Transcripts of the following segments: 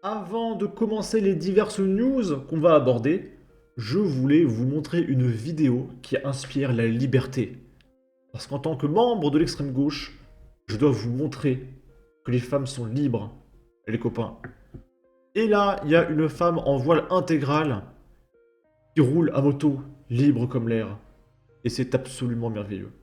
Avant de commencer les diverses news qu'on va aborder, je voulais vous montrer une vidéo qui inspire la liberté. Parce qu'en tant que membre de l'extrême gauche, je dois vous montrer que les femmes sont libres, les copains. Et là, il y a une femme en voile intégral qui roule à moto, libre comme l'air. Et c'est absolument merveilleux.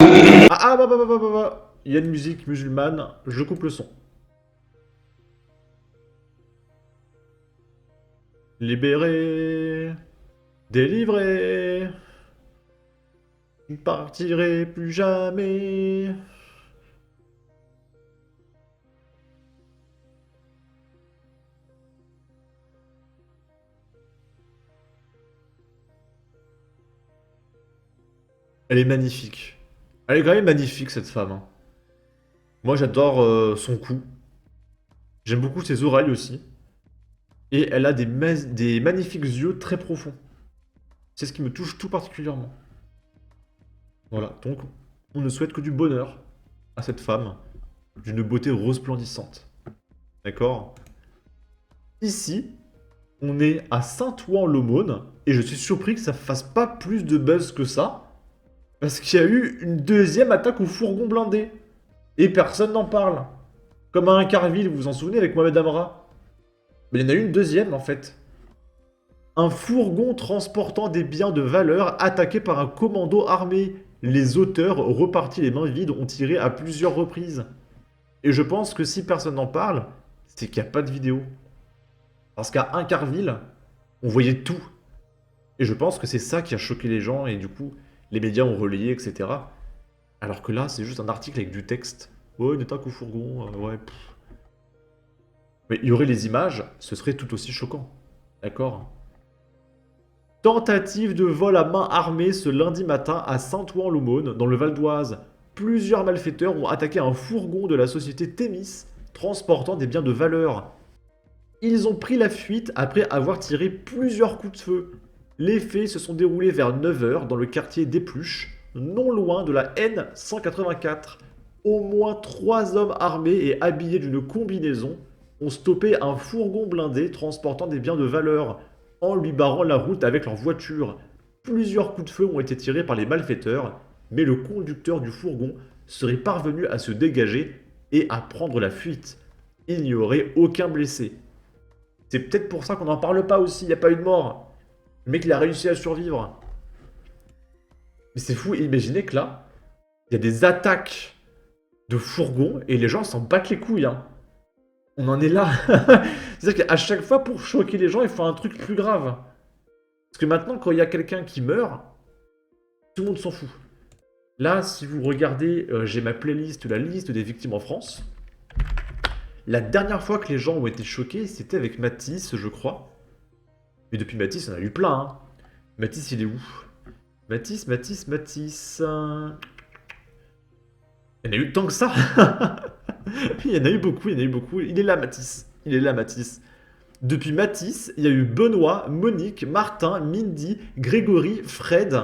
Bah. Il y a une musique musulmane, je coupe le son. Libéré, délivré, je ne partirai plus jamais. Elle est magnifique. Elle est quand même magnifique cette femme, hein. Moi j'adore son cou. J'aime beaucoup ses oreilles aussi. Et elle a des magnifiques yeux très profonds. C'est ce qui me touche tout particulièrement. Voilà, donc on ne souhaite que du bonheur à cette femme, d'une beauté resplendissante. D'accord? Ici, on est à Saint-Ouen-l'Aumône, et je suis surpris que ça fasse pas plus de buzz que ça, parce qu'il y a eu une deuxième attaque au fourgon blindé. Et personne n'en parle. Comme à Incarville, vous vous en souvenez avec Mohamed Amra? Mais il y en a eu une deuxième en fait. Un fourgon transportant des biens de valeur attaqué par un commando armé. Les auteurs, repartis les mains vides, ont tiré à plusieurs reprises. Et je pense que si personne n'en parle, c'est qu'il n'y a pas de vidéo. Parce qu'à Incarville, on voyait tout. Et je pense que c'est ça qui a choqué les gens et du coup, les médias ont relayé, etc. Alors que là, c'est juste un article avec du texte. Ouais, une attaque au fourgon, ouais. Mais il y aurait les images, ce serait tout aussi choquant. D'accord? Tentative de vol à main armée ce lundi matin à Saint-Ouen-l'Aumône, dans le Val d'Oise. Plusieurs malfaiteurs ont attaqué un fourgon de la société Thémis, transportant des biens de valeur. Ils ont pris la fuite après avoir tiré plusieurs coups de feu. Les faits se sont déroulés vers 9 h dans le quartier d'Épluche, non loin de la N184. Au moins 3 hommes armés et habillés d'une combinaison ont stoppé un fourgon blindé transportant des biens de valeur en lui barrant la route avec leur voiture. Plusieurs coups de feu ont été tirés par les malfaiteurs, mais le conducteur du fourgon serait parvenu à se dégager et à prendre la fuite. Il n'y aurait aucun blessé. C'est peut-être pour ça qu'on n'en parle pas aussi, il n'y a pas eu de mort. Le mec, il a réussi à survivre. Mais c'est fou, imaginez que là, il y a des attaques de fourgons et les gens s'en battent les couilles, hein. On en est là. C'est-à-dire qu'à chaque fois, pour choquer les gens, il faut un truc plus grave. Parce que maintenant, quand il y a quelqu'un qui meurt, tout le monde s'en fout. Là, si vous regardez, j'ai ma playlist, la liste des victimes en France. La dernière fois que les gens ont été choqués, c'était avec Matisse, je crois. Mais depuis Matisse, il y en a eu plein, hein. Matisse, il est où? Matisse. Il y en a eu tant que ça. Il y en a eu beaucoup, il y en a eu beaucoup. Il est là, Matisse. Il est là, Matisse. Depuis Matisse, il y a eu Benoît, Monique, Martin, Mindy, Grégory, Fred.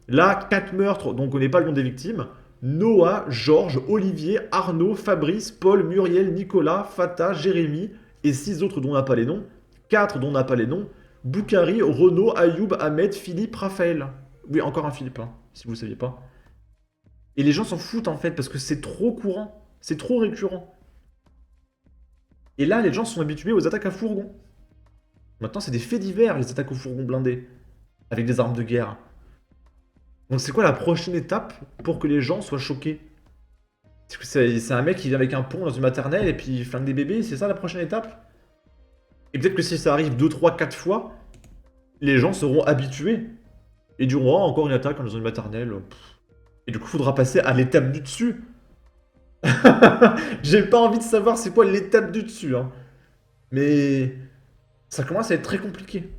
Là, 4 meurtres dont on ne connaît pas le nom des victimes. Noah, Georges, Olivier, Arnaud, Fabrice, Paul, Muriel, Nicolas, Fata, Jérémy et 6 autres dont on n'a pas les noms. 4 dont on n'a pas les noms. Boukari, Renaud, Ayoub, Ahmed, Philippe, Raphaël. Oui, encore un Philippe, hein, si vous ne saviez pas. Et les gens s'en foutent en fait parce que c'est trop courant, c'est trop récurrent. Et là, les gens sont habitués aux attaques à fourgon. Maintenant, c'est des faits divers, les attaques au fourgon blindé, avec des armes de guerre. Donc c'est quoi la prochaine étape pour que les gens soient choqués? Est-ce que c'est un mec qui vient avec un pont dans une maternelle et puis il flingue des bébés, c'est ça la prochaine étape? Et peut-être que si ça arrive 2, 3, 4 fois, les gens seront habitués. Et diront, oh, encore une attaque dans une maternelle. Et du coup, il faudra passer à l'étape du dessus. J'ai pas envie de savoir c'est quoi l'étape du dessus, hein. Mais ça commence à être très compliqué.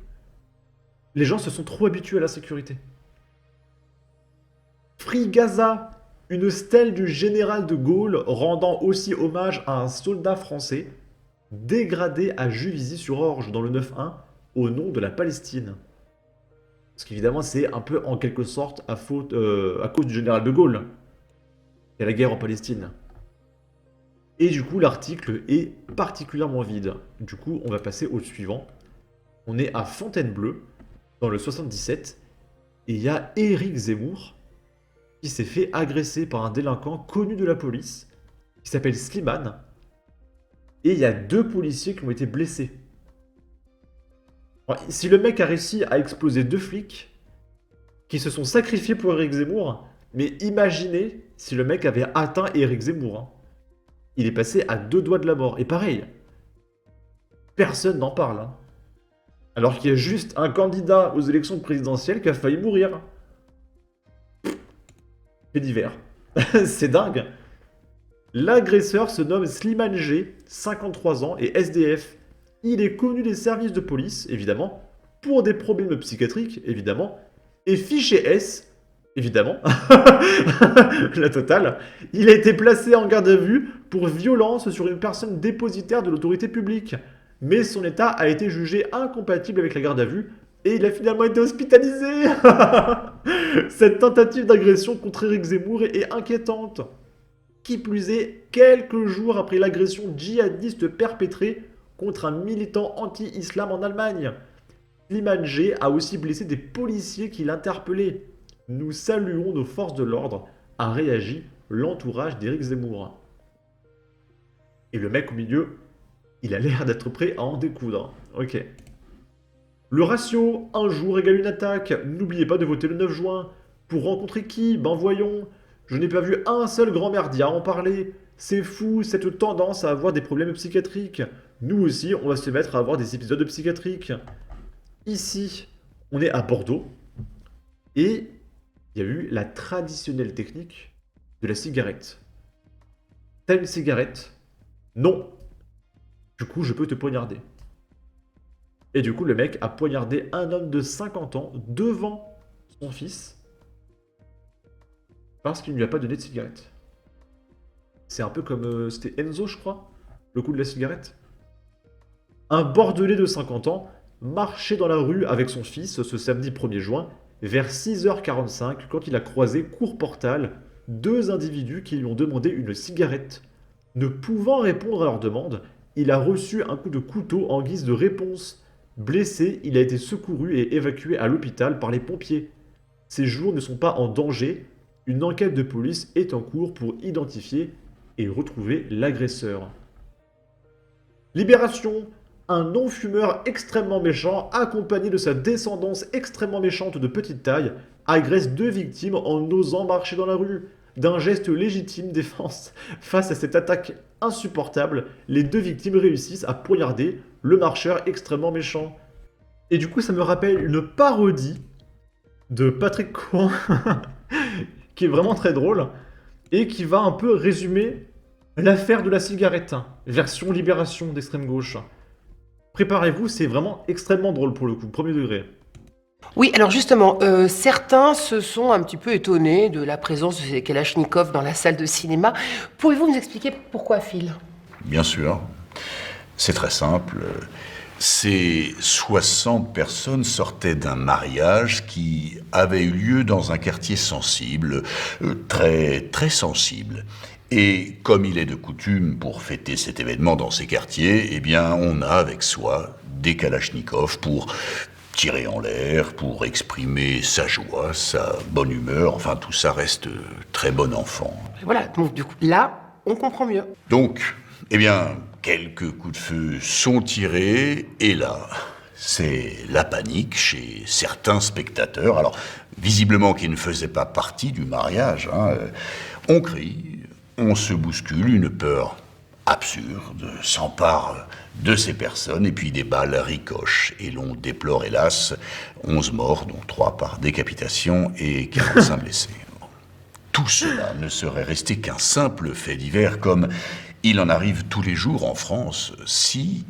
Les gens se sont trop habitués à la sécurité. Free Gaza, une stèle du général de Gaulle rendant aussi hommage à un soldat français dégradé à Juvisy-sur-Orge dans le 9-1 au nom de la Palestine. Parce qu'évidemment, c'est un peu en quelque sorte à cause du général de Gaulle. Il y a la guerre en Palestine. Et du coup, l'article est particulièrement vide. Du coup, on va passer au suivant. On est à Fontainebleau, dans le 77, et il y a Éric Zemmour qui s'est fait agresser par un délinquant connu de la police, qui s'appelle Slimane, et il y a 2 policiers qui ont été blessés. Alors, si le mec a réussi à exploser 2 flics qui se sont sacrifiés pour Éric Zemmour, mais imaginez si le mec avait atteint Éric Zemmour. Hein. Il est passé à 2 doigts de la mort. Et pareil, personne n'en parle. Hein. Alors qu'il y a juste un candidat aux élections présidentielles qui a failli mourir. Fait divers. C'est dingue. L'agresseur se nomme Slimane G, 53 ans, et SDF. Il est connu des services de police, évidemment, pour des problèmes psychiatriques, évidemment, et fiché S, évidemment, la totale. Il a été placé en garde à vue pour violence sur une personne dépositaire de l'autorité publique. Mais son état a été jugé incompatible avec la garde à vue et il a finalement été hospitalisé. Cette tentative d'agression contre Éric Zemmour est inquiétante. Qui plus est, quelques jours après l'agression djihadiste perpétrée contre un militant anti-islam en Allemagne. Slimane G a aussi blessé des policiers qui l'interpellaient. Nous saluons nos forces de l'ordre, a réagi l'entourage d'Éric Zemmour. Et le mec au milieu, il a l'air d'être prêt à en découdre. Ok. Le ratio, un jour égale une attaque. N'oubliez pas de voter le 9 juin. Pour rencontrer qui? Ben voyons. Je n'ai pas vu un seul grand merdia en parler. C'est fou, cette tendance à avoir des problèmes psychiatriques. Nous aussi, on va se mettre à avoir des épisodes psychiatriques. Ici, on est à Bordeaux. Et il y a eu la traditionnelle technique de la cigarette. T'as une cigarette? Non. Du coup, je peux te poignarder. Et du coup, le mec a poignardé un homme de 50 ans devant son fils parce qu'il ne lui a pas donné de cigarette. C'est un peu comme... c'était Enzo, je crois, le coup de la cigarette. Un Bordelais de 50 ans marchait dans la rue avec son fils ce samedi 1er juin vers 6h45 quand il a croisé cour Portal 2 individus qui lui ont demandé une cigarette. Ne pouvant répondre à leur demande, il a reçu un coup de couteau en guise de réponse. Blessé, il a été secouru et évacué à l'hôpital par les pompiers. Ses jours ne sont pas en danger. Une enquête de police est en cours pour identifier et retrouver l'agresseur. Libération. Un non-fumeur extrêmement méchant, accompagné de sa descendance extrêmement méchante de petite taille, agresse 2 victimes en osant marcher dans la rue. D'un geste légitime défense face à cette attaque insupportable, les 2 victimes réussissent à poignarder le marcheur extrêmement méchant. Et du coup, ça me rappelle une parodie de Patrick Cohen, qui est vraiment très drôle, et qui va un peu résumer l'affaire de la cigarette, version libération d'extrême gauche. Préparez-vous, c'est vraiment extrêmement drôle pour le coup, premier degré. Oui, alors justement, certains se sont un petit peu étonnés de la présence de ces Kalachnikov dans la salle de cinéma. Pouvez-vous nous expliquer pourquoi, Phil? Bien sûr. C'est très simple. Ces 60 personnes sortaient d'un mariage qui avait eu lieu dans un quartier sensible, très, très sensible. Et comme il est de coutume pour fêter cet événement dans ces quartiers, eh bien, on a avec soi des Kalachnikov pour tirer en l'air, pour exprimer sa joie, sa bonne humeur. Enfin, tout ça reste très bon enfant. Voilà, donc du coup, là, on comprend mieux. Donc, eh bien, quelques coups de feu sont tirés, et là, c'est la panique chez certains spectateurs, alors visiblement qui ne faisaient pas partie du mariage. On crie, on se bouscule, une peur absurde s'empare de ces personnes, et puis des balles ricochent, et l'on déplore hélas 11 morts, dont 3 par décapitation et 45 blessés. Tout cela ne serait resté qu'un simple fait divers, comme il en arrive tous les jours en France, si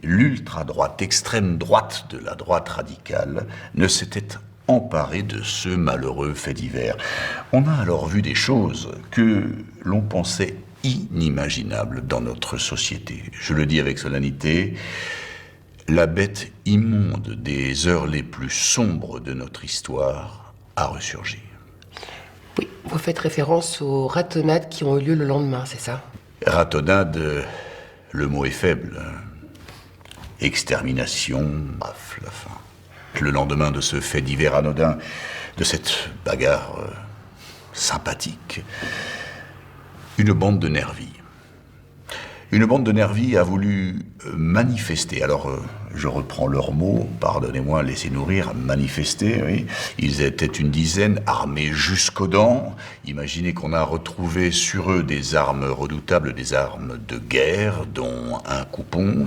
l'ultra-droite, extrême droite de la droite radicale, ne s'était emparée de ce malheureux fait divers. On a alors vu des choses que l'on pensait inimaginables dans notre société. Je le dis avec solennité, la bête immonde des heures les plus sombres de notre histoire a ressurgi. Oui, vous faites référence aux ratonnades qui ont eu lieu le lendemain, c'est ça? Ratonnade, le mot est faible. Extermination, paf, la fin. Le lendemain de ce fait divers anodin, de cette bagarre sympathique, une bande de nervis. Une bande de nervis a voulu manifester. Alors, je reprends leurs mots, pardonnez-moi, laissez-nous rire, manifester, oui. Ils étaient une dizaine, armés jusqu'aux dents. Imaginez qu'on a retrouvé sur eux des armes redoutables, des armes de guerre, dont un coupon.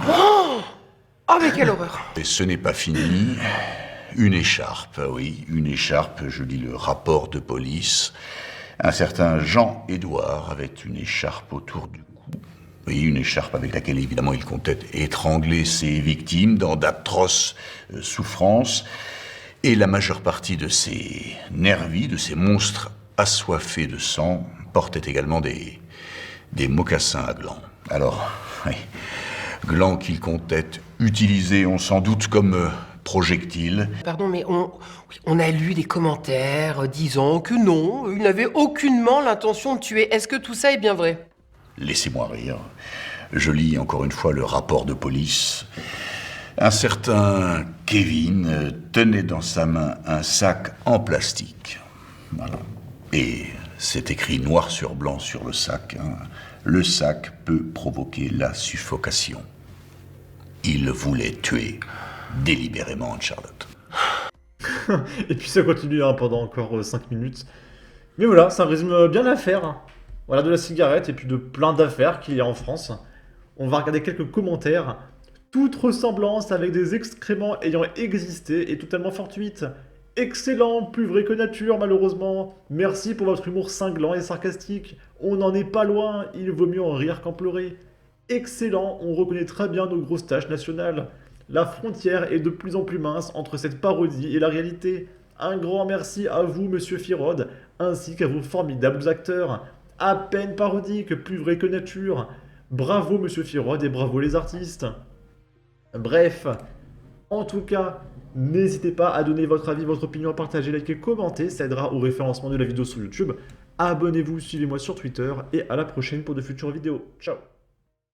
Oh, mais quelle horreur! Et ce n'est pas fini. Une écharpe, oui, une écharpe, je lis le rapport de police. Un certain Jean-Édouard avait une écharpe autour du cou. Oui, une écharpe avec laquelle, évidemment, il comptait étrangler ses victimes dans d'atroces souffrances. Et la majeure partie de ces nervis, de ces monstres assoiffés de sang, portaient également des mocassins à glands. Alors, oui, glands qu'il comptait utiliser, on s'en doute, comme projectiles. Pardon, mais on a lu des commentaires disant que non, il n'avait aucunement l'intention de tuer. Est-ce que tout ça est bien vrai? Laissez-moi rire. Je lis encore une fois le rapport de police. Un certain Kevin tenait dans sa main un sac en plastique. Voilà. Et c'est écrit noir sur blanc sur le sac. Le sac peut provoquer la suffocation. Il voulait tuer délibérément Anne-Charlotte. Et puis ça continue pendant encore 5 minutes. Mais voilà, ça résume bien l'affaire. Voilà, de la cigarette et puis de plein d'affaires qu'il y a en France. On va regarder quelques commentaires. Toute ressemblance avec des excréments ayant existé est totalement fortuite. Excellent, plus vrai que nature malheureusement. Merci pour votre humour cinglant et sarcastique. On n'en est pas loin, il vaut mieux en rire qu'en pleurer. Excellent, on reconnaît très bien nos grosses tâches nationales. La frontière est de plus en plus mince entre cette parodie et la réalité. Un grand merci à vous, monsieur Firod, ainsi qu'à vos formidables acteurs. À peine parodique, plus vrai que nature. Bravo, monsieur Firod, et bravo les artistes. Bref, en tout cas, n'hésitez pas à donner votre avis, votre opinion, à partager, liker, commenter, ça aidera au référencement de la vidéo sur YouTube. Abonnez-vous, suivez-moi sur Twitter, et à la prochaine pour de futures vidéos. Ciao.